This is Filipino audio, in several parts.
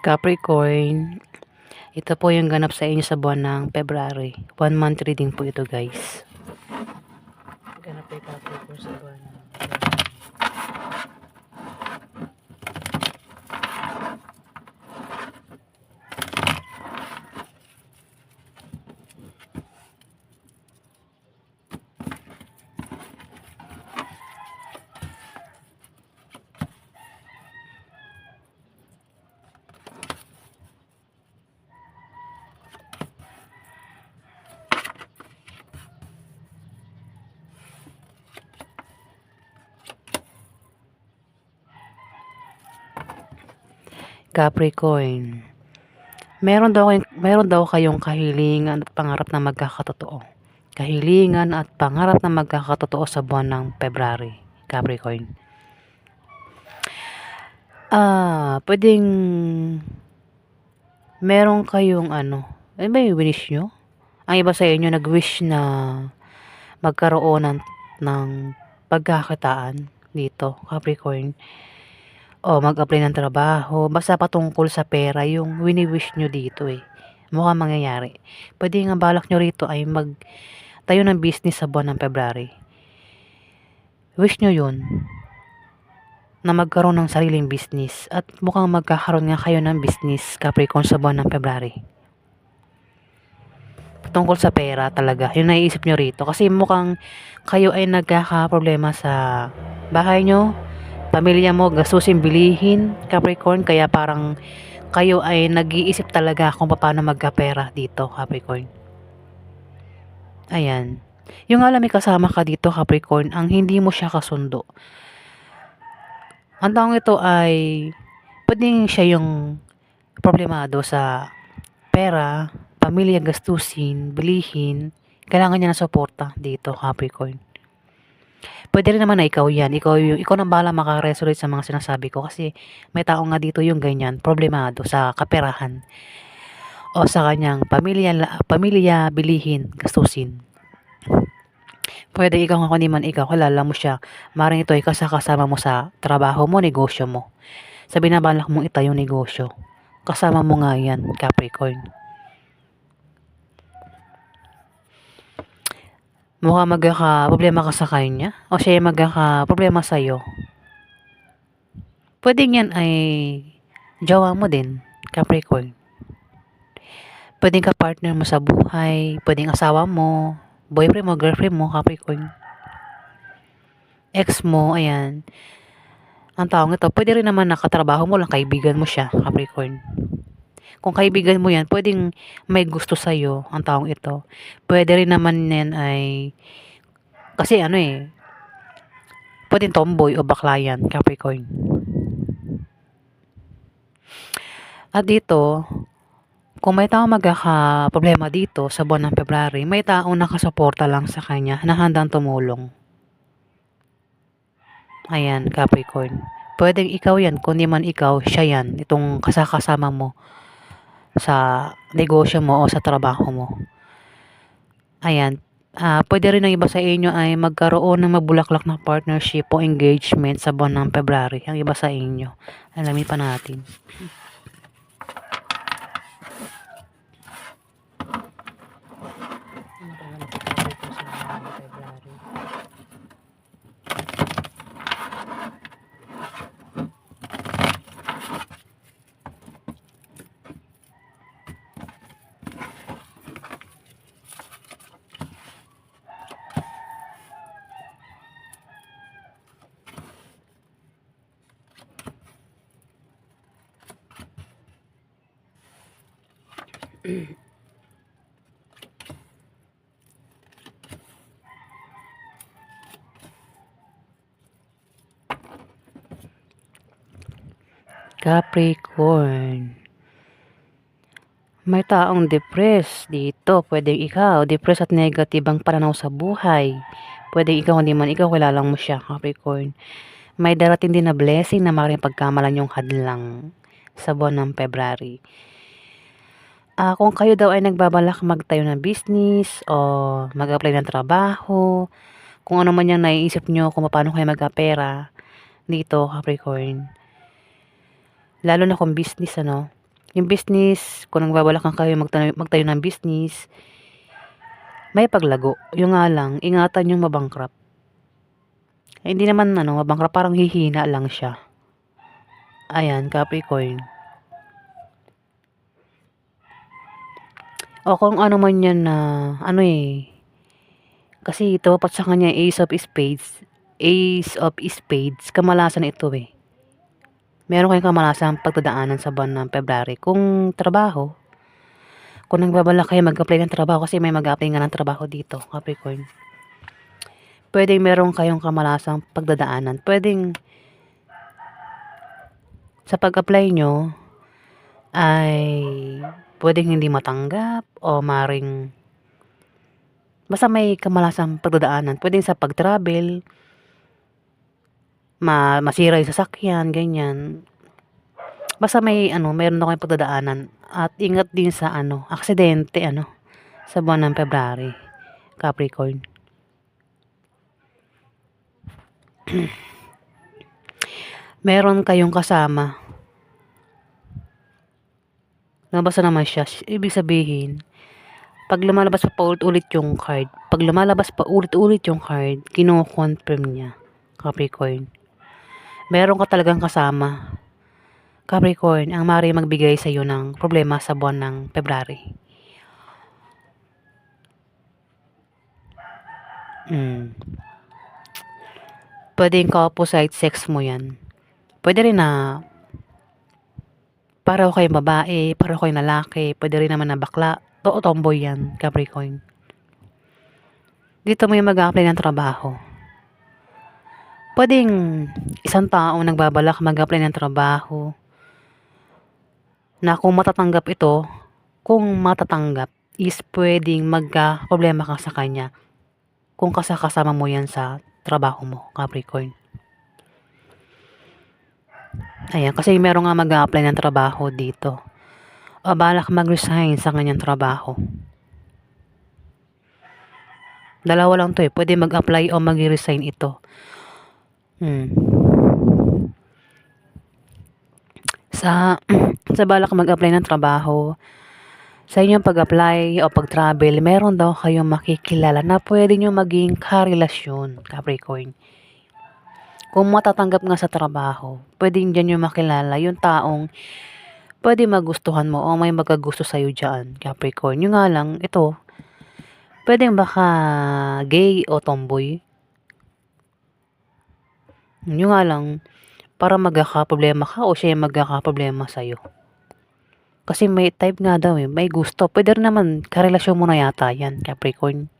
Capricorn, ito po yung ganap sa inyo sa buwan ng February. 1 month reading po ito, guys. Ganap kay Capricorn sa buwan ng Capricorn. Meron daw kayong kahilingan at pangarap na magkakatotoo. Kahilingan at pangarap na magkakatotoo sa buwan ng February, Capricorn. Pwedeng meron kayong may wish nyo? Ang iba sa inyo nag-wish na magkaroon ng pagkakakitaan dito, Capricorn. O mag-apply ng trabaho, basta patungkol sa pera yung wini-wish nyo dito eh. Mukhang mangyayari. Pwede nga balak nyo rito ay tayo ng business sa buwan ng February. Wish nyo yun na magkaroon ng sariling business at mukhang magkakaroon nga kayo ng business, Capricorn, sa buwan ng February. Tungkol sa pera talaga, yung naiisip nyo rito. Kasi mukhang kayo ay nagkakaproblema sa bahay nyo, pamilya mo, gastusin, bilihin, Capricorn. Kaya parang kayo ay nag-iisip talaga kung paano magkapera dito, Capricorn. Ayan. Yung alam, may kasama ka dito, Capricorn, ang hindi mo siya kasundo. Ang taong ito ay pwedeng siya yung problemado sa pera, pamilya, gastusin, bilihin. Kailangan niya ng suporta dito, Capricorn. Pwede rin naman na ikaw yan. Ikaw nang bahala makaresolute sa mga sinasabi ko kasi may tao nga dito yung ganyan, problemado sa kaperahan o sa kanyang pamilya, bilihin, gastusin. Pwede ikaw nga kundi man ikaw, kilala mo siya. Maring ito ay kasama mo sa trabaho mo, negosyo mo. Sa binabalak mong itayo negosyo. Kasama mo nga yan, Capricorn. Mukha magkaka-problema ka sa kanya o siya ay magkaka-problema sa'yo. Pwedeng yan ay jowa mo din, Capricorn. Pwedeng ka partner mo sa buhay, pwedeng asawa mo, boyfriend mo, girlfriend mo, Capricorn. Ex mo, ayan. Ang taong ito, pwede rin naman nakatrabaho mo lang, kaibigan mo siya, Capricorn. Kung kaibigan mo yan, pwedeng may gusto sa'yo, ang taong ito. Pwede rin naman yan ay, kasi pwedeng tomboy o bakla yan, Capricorn. At dito, kung may taong magkaka-problema dito sa buwan ng February, may taong nakasuporta lang sa kanya na handang tumulong. Ayan, Capricorn. Pwedeng ikaw yan, kung di man ikaw, siya yan. Itong kasama mo sa negosyo mo o sa trabaho mo. Ayan. Pwede rin ang iba sa inyo ay magkaroon ng mabulaklak na partnership o engagement sa buwan ng February. Ang iba sa inyo. Alamin pa natin. Capricorn. May taong depressed dito. Pwedeng ikaw, depressed at negative ang pananaw sa buhay. Pwedeng ikaw, hindi man ikaw, kilala mo siya, Capricorn. May darating din na blessing na maaaring pagkamalan yung hadlang sa buwan ng February. Kung kayo daw ay nagbabalak magtayo ng business o mag-apply ng trabaho, kung ano man yung naiisip nyo kung paano kayo magkapera dito, Capricorn. Lalo na kung business, Yung business, kung nagbabalakan kayo magtayo ng business, may paglago. Yung nga lang, ingatan yung mabankrupt. Hindi naman mabankrupt, parang hihina lang siya. Ayan, Capricorn. O kung ano man yan na, kasi ito, pat sa kanya, Ace of Spades. Ace of Spades, kamalasan ito eh. Meron kayong kamalasang pagdadaanan sa buwan ng February. Kung trabaho, kung nagbabalak kayo mag-apply ng trabaho, kasi may mag-apply nga ng trabaho dito, Capricorn. Pwedeng meron kayong kamalasang pagdadaanan. Pwedeng sa pag-apply nyo ay pwedeng hindi matanggap o maring basta may kamalasang pagdadaanan. Pwedeng sa pag-travel, masira yung sasakyan, ganyan. Basta meron na kayong pagdadaanan. At ingat din sa aksidente, sa buwan ng February, Capricorn. Meron kayong kasama. Nabasa naman siya. Ibig sabihin, pag lumalabas pa paulit-ulit yung card, kino-confirm niya, Capricorn. Meron ka talagang kasama, Capricorn, ang maaaring magbigay sa iyo ng problema sa buwan ng February. Pwedeng ka-opposite sex mo yan. Pwede rin na pareho kayong babae, pareho kayong lalaki, pwede rin naman na bakla, tomboy yan, Capricorn. Dito may mag-a-apply ng trabaho. Pwedeng isang tao nagbabalak mag-apply ng trabaho na kung matatanggap is pwedeng magka-problema ka sa kanya kung kasama mo yan sa trabaho mo, Capricorn. Ayan, kasi meron nga mag-a-apply ng trabaho dito. O balak mag-resign sa kanyang trabaho. Dalawa lang to eh. Pwede mag-apply o mag-resign ito. Sa balak mag-apply ng trabaho, sa inyong pag-apply o pag-travel, meron daw kayong makikilala na pwede nyo maging karelasyon, Capricorn. Kung matatanggap nga sa trabaho, pwedeng dyan yung makilala yung taong pwede magustuhan mo o may magagusto sa'yo dyan, Capricorn. Yung nga lang, ito, pwedeng baka gay o tomboy. Yung nga lang, para magkakaproblema ka o siya magkakaproblema sa'yo. Kasi may type nga daw eh, may gusto. Pwede rin naman, karelasyon mo na yata yan, Capricorn.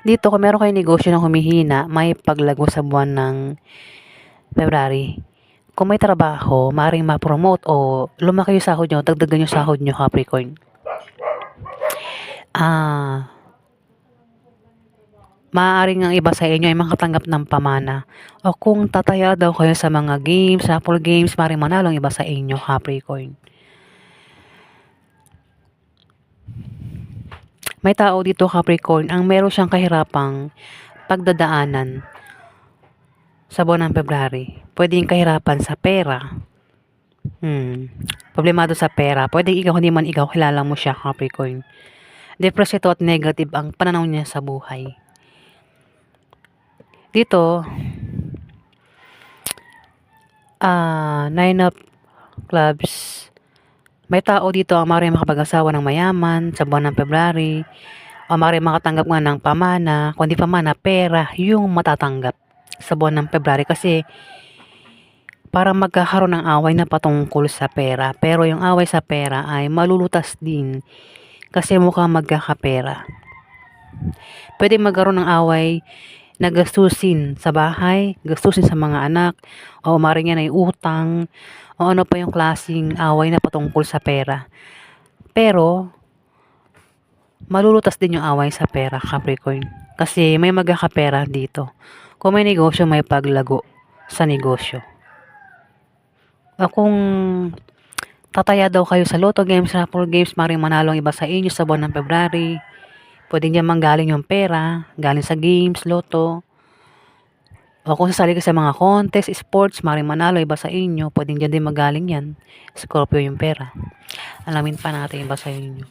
Dito, kung meron kayong negosyo na humihina, may paglago sa buwan ng February. Kung may trabaho, maaaring ma-promote o lumaki yung sahod nyo, dagdagan yung sahod nyo, Capricorn. Maaaring ang iba sa inyo ay makatanggap ng pamana. O kung tataya daw kayo sa mga games, raffle games, maaaring manalo ang iba sa inyo, Capricorn. May tao dito, Capricorn, ang meron siyang kahirapang pagdadaanan sa buwan ng February. Pwedeng kahirapan sa pera. Problemado sa pera. Pwedeng hindi man ikaw, kilala mo siya, Capricorn. Depressed at negative ang pananaw niya sa buhay. Dito, 9 of clubs. May tao dito ang maaaring makapag-asawa ng mayaman sa buwan ng February. O maaaring makatanggap nga ng pamana. Kung di pamana, pera yung matatanggap sa buwan ng February. Kasi para magkakaroon ng away na patungkol sa pera. Pero yung away sa pera ay malulutas din kasi mukhang magkakapera. Pwede magkaroon ng away na gastusin sa bahay, gastusin sa mga anak, o maaaring yan ay utang, o ano pa yung klaseng away na patungkol sa pera. Pero, malulutas din yung away sa pera, Capricorn. Kasi may magkakapera dito. Kung may negosyo, may paglago sa negosyo. O kung tataya daw kayo sa Lotto games, raffle games, maaaring manalo ang iba sa inyo sa buwan ng February. Pwede diyan manggaling yung pera, galing sa games, Lotto. O kung sasali ka sa mga contest, sports, maaaring manalo, iba sa inyo, puwedeng diyan din magaling 'yan. Scorpio yung pera. Alamin pa natin iba sa inyo.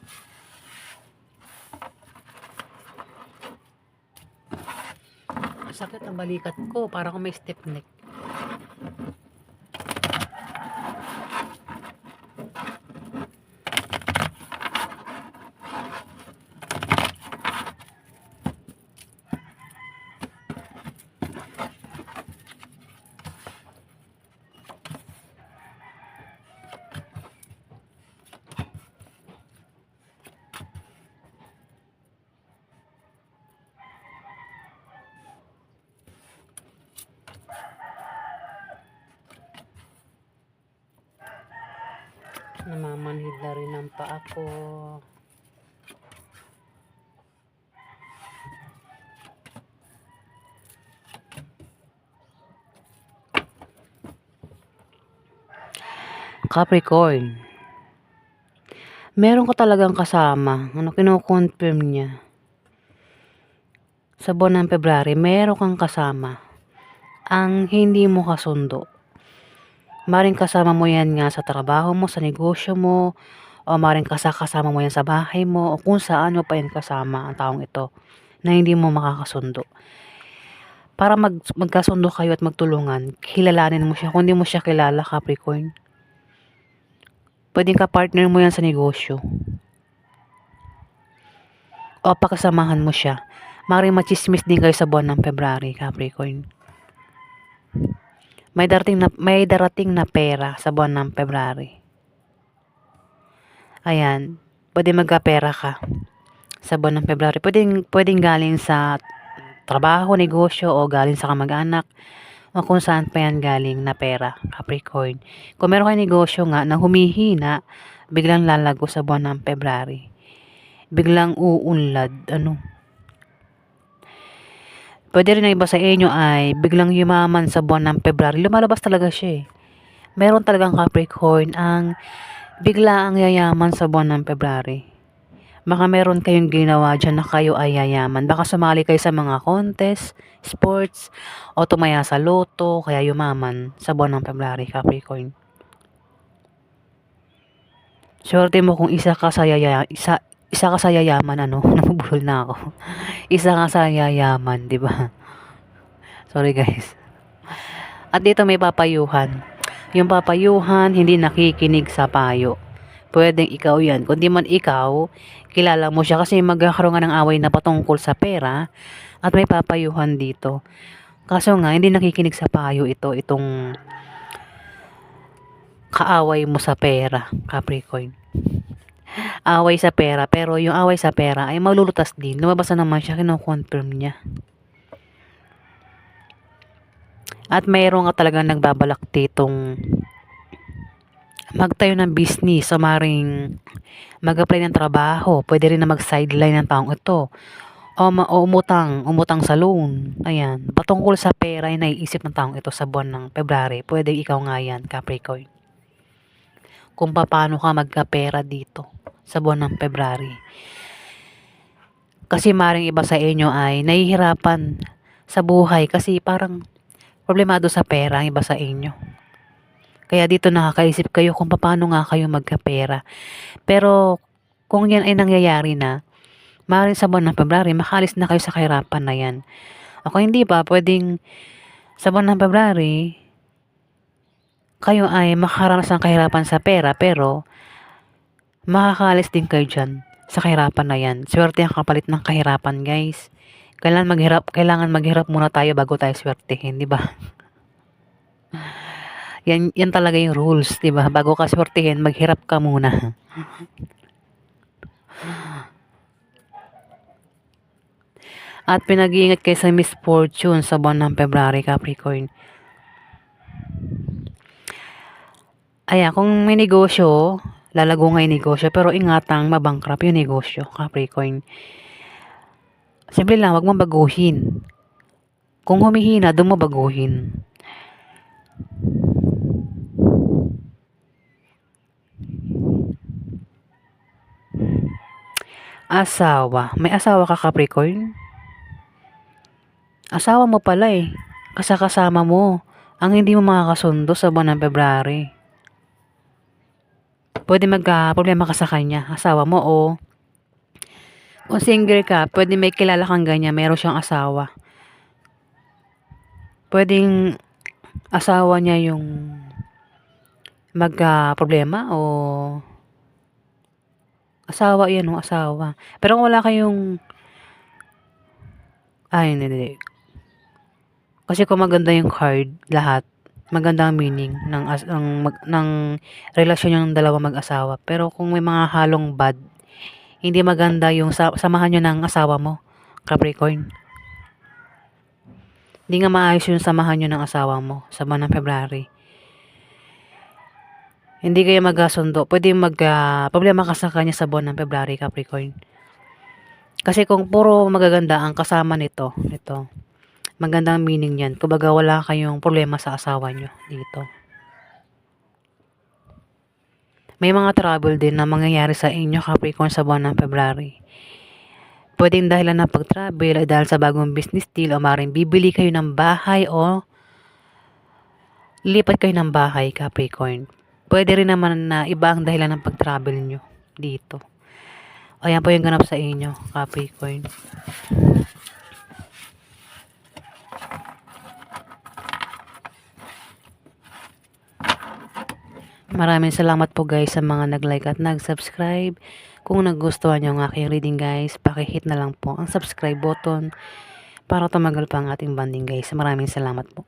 Ang sakit ng balikat ko, para akong may stiff neck. Namamanhid na rin ang paa ko. Capricorn, meron ka talagang kasama. Ano, kino-confirm niya. Sa buwan ng February, meron kang kasama. Ang hindi mo kasundo. Maring kasama mo yan nga sa trabaho mo, sa negosyo mo, o maring kasama mo yan sa bahay mo, o kung saan mo pa yan kasama ang taong ito na hindi mo makakasundo. Para magkasundo kayo at magtulungan, kilalanin mo siya. Kung hindi mo siya kilala, Capricorn, pwedeng ka-partner mo yan sa negosyo. O pakasamahan mo siya. Maring machismis din kayo sa buwan ng February, Capricorn. May darating na pera sa buwan ng February. Ayan, pwede magkapera ka sa buwan ng February. Pwedeng galing sa trabaho, negosyo, o galing sa kamag-anak, o kung saan pa yan galing na pera, Capricorn. Kung meron kayong negosyo nga na humihina, biglang lalago sa buwan ng February. Biglang uunlad, Pwede rin na iba sa inyo ay biglang yumaman sa buwan ng February. Lumalabas talaga siya eh. Meron talagang Capricorn ang bigla ang yayaman sa buwan ng February. Baka meron kayong ginawa dyan na kayo ay yayaman. Baka sumali kayo sa mga contest, sports, o tumaya sa loto, kaya yumaman sa buwan ng February, Capricorn. Swerte mo kung isa ka sa yayaman, nabubulol na ako. Isa ka sa yayaman, di ba? Sorry guys. At dito may papayuhan. Yung papayuhan, hindi nakikinig sa payo. Pwedeng ikaw yan. Kung di man ikaw, kilala mo siya kasi magkakaroon nga ng away na patungkol sa pera at may papayuhan dito. Kaso nga, hindi nakikinig sa payo itong kaaway mo sa pera, Capricorn. Away sa pera, pero yung away sa pera ay malulutas din. Lumabas na naman siya, kino-confirm niya. At mayroon ka talagang nagbabalak ditong magtayo ng business o maring mag-apply ng trabaho. Pwede rin na mag-sideline ng taong ito. O umutang sa loan. Ayan. Patungkol sa pera ay naiisip ng taong ito sa buwan ng February. Pwede ikaw nga yan, Capricorn. Kung paano ka magkapera dito sa buwan ng February. Kasi maring iba sa inyo ay nahihirapan sa buhay kasi parang problemado sa pera ang iba sa inyo. Kaya dito nakakaisip kayo kung paano nga kayo magkapera. Pero kung yan ay nangyayari na, maaaring sa buwan ng February, makalis na kayo sa kahirapan na yan. O kung hindi pa, pwedeng sa buwan ng February, kayo ay makakaranas ng kahirapan sa pera, pero makakalis din kayo dyan sa kahirapan na yan. Swerte ang kapalit ng kahirapan, guys. Kailangan maghirap muna tayo bago tayo swertehin, di ba? Yan talaga yung rules, 'di ba? Bago ka swertehin, maghirap ka muna. At pinag-iingat kayo sa misfortune sa buwan ng February, Capricorn. Ayan, kung may negosyo, lalago nga yung negosyo, pero ingatang mabangkrap yung negosyo, Capricorn. Simple lang, wag mong baguhin. Kung humihina, doon mo baguhin. Asawa. May asawa ka, Capricorn? Asawa mo pala eh. kasama mo ang hindi mo makakasundo sa buwan ng February. Pwede magka-problema ka sa kanya, asawa mo, o kung single ka, pwede may kilala kang ganyan, meron siyang asawa. Pwedeng asawa niya yung magka-problema, o asawa yan, o asawa. Pero kung wala kayong, hindi. Kasi kung maganda yung card, lahat, maganda ang meaning ng relasyon yung dalawa mag-asawa. Pero kung may mga halong bad, hindi maganda yung samahan nyo ng asawa mo, Capricorn. Hindi nga maayos yung samahan nyo ng asawa mo sa buwan ng February. Hindi kayo magkasundo. Pwede problema ka sa kanya sa buwan ng February, Capricorn. Kasi kung puro magaganda ang kasama nito, magandang meaning yan. Kumbaga wala kayong problema sa asawa nyo dito. May mga trouble din na mangyayari sa inyo, Capricorn, sa buwan ng February. Pwedeng dahilan ng pag-travel ay dahil sa bagong business deal, o maring bibili kayo ng bahay, o lipat kayo ng bahay, Capricorn. Pwede rin naman na iba ang dahilan ng pag-travel nyo dito. Ayan po yung ganap sa inyo, Capricorn. Maraming salamat po guys sa mga nag-like at nag-subscribe. Kung nagustuhan nyo ang aking reading guys, paki-hit na lang po ang subscribe button para tumagal pa ang ating bonding guys. Maraming salamat po.